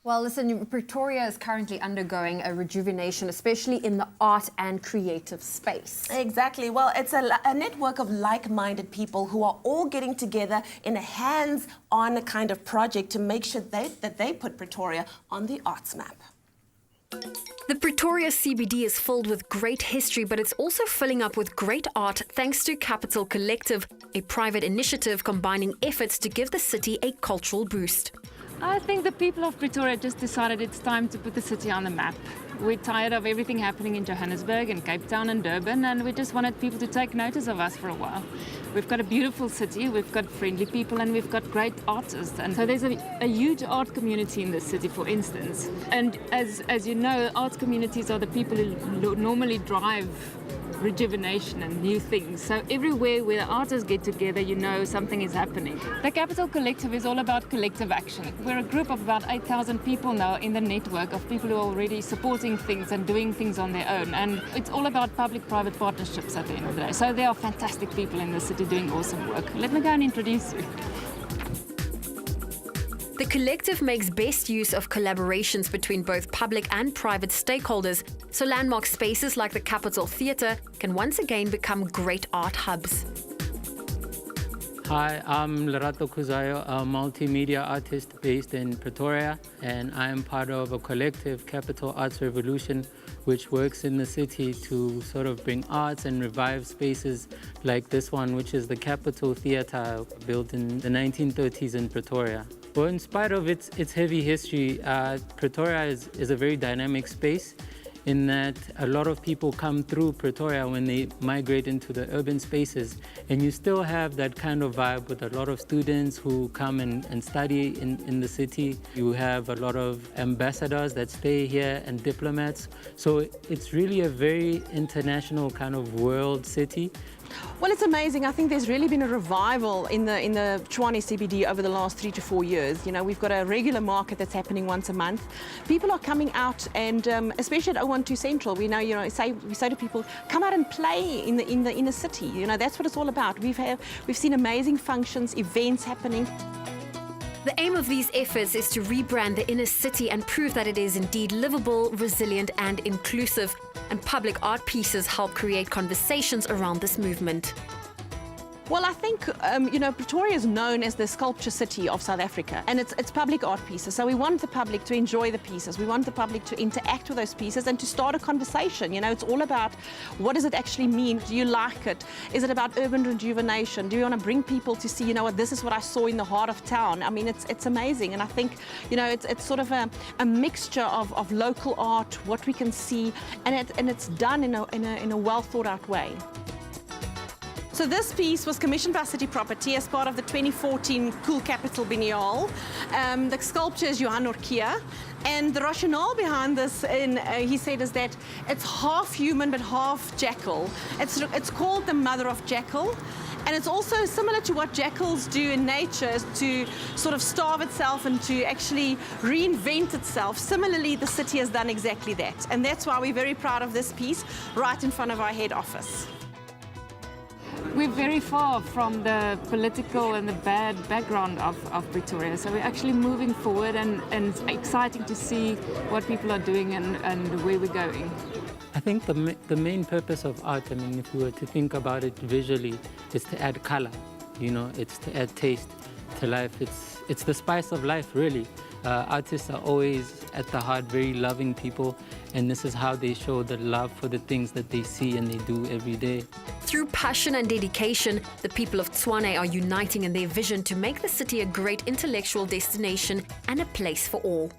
Well, listen, Pretoria is currently undergoing a rejuvenation, especially in the art and creative space. Exactly. Well, it's a network of like-minded people who are all getting together in a hands-on kind of project to make sure that they put Pretoria on the arts map. The Pretoria CBD is filled with great history, but it's also filling up with great art thanks to Capital Collective, a private initiative combining efforts to give the city a cultural boost. I think the people of Pretoria just decided it's time to put the city on the map. We're tired of everything happening in Johannesburg and Cape Town and Durban, and we just wanted people to take notice of us for a while. We've got a beautiful city, we've got friendly people, and we've got great artists. And so there's a huge art community in this city, for instance. And as you know, arts communities are the people who normally drive rejuvenation and new things. So everywhere where artists get together, you know something is happening. The Capital Collective is all about collective action. We're a group of about 8,000 people now in the network of people who are already supporting things and doing things on their own. And it's all about public-private partnerships at the end of the day. So there are fantastic people in the city doing awesome work. Let me go and introduce you. The collective makes best use of collaborations between both public and private stakeholders, so landmark spaces like the Capitol Theatre can once again become great art hubs. Hi, I'm Lerato Kuzayo, a multimedia artist based in Pretoria, and I am part of a collective, Capital Arts Revolution, which works in the city to sort of bring arts and revive spaces like this one, which is the Capitol Theatre, built in the 1930s in Pretoria. Well, in spite of its heavy history, Pretoria is a very dynamic space in that a lot of people come through Pretoria when they migrate into the urban spaces, and you still have that kind of vibe with a lot of students who come and study in the city. You have a lot of ambassadors that stay here and diplomats. So it's really a very international kind of world city. Well, it's amazing. I think there's really been a revival in the Tshwane CBD over the last 3 to 4 years. You know, we've got a regular market that's happening once a month. People are coming out, and especially at 012 Central, we say to people, come out and play in the city. You know, that's what it's all about. We've seen amazing functions, events happening. The aim of these efforts is to rebrand the inner city and prove that it is indeed livable, resilient and inclusive. And public art pieces help create conversations around this movement. Well, I think, Pretoria is known as the sculpture city of South Africa, and it's public art pieces. So we want the public to enjoy the pieces. We want the public to interact with those pieces and to start a conversation. You know, it's all about what does it actually mean? Do you like it? Is it about urban rejuvenation? Do you want to bring people to see, this is what I saw in the heart of town? I mean, it's amazing. And I think, it's sort of a mixture of local art, what we can see, and it's done in a well thought out way. So this piece was commissioned by City Property as part of the 2014 Cool Capital Biennial. The sculptor is Johan Norkia, and the rationale behind this, he said, is that it's half human but half jackal. It's called the Mother of Jackal, and it's also similar to what jackals do in nature, is to sort of starve itself and to actually reinvent itself. Similarly, the city has done exactly that, and that's why we're very proud of this piece right in front of our head office. We're very far from the political and the bad background of Pretoria, so we're actually moving forward, and it's exciting to see what people are doing and where we're going. I think the main purpose of art, if we were to think about it visually, is to add color. It's to add taste to life. It's the spice of life, really. Artists are always, at the heart, very loving people, and this is how they show the love for the things that they see and they do every day. Through passion and dedication, the people of Tshwane are uniting in their vision to make the city a great intellectual destination and a place for all.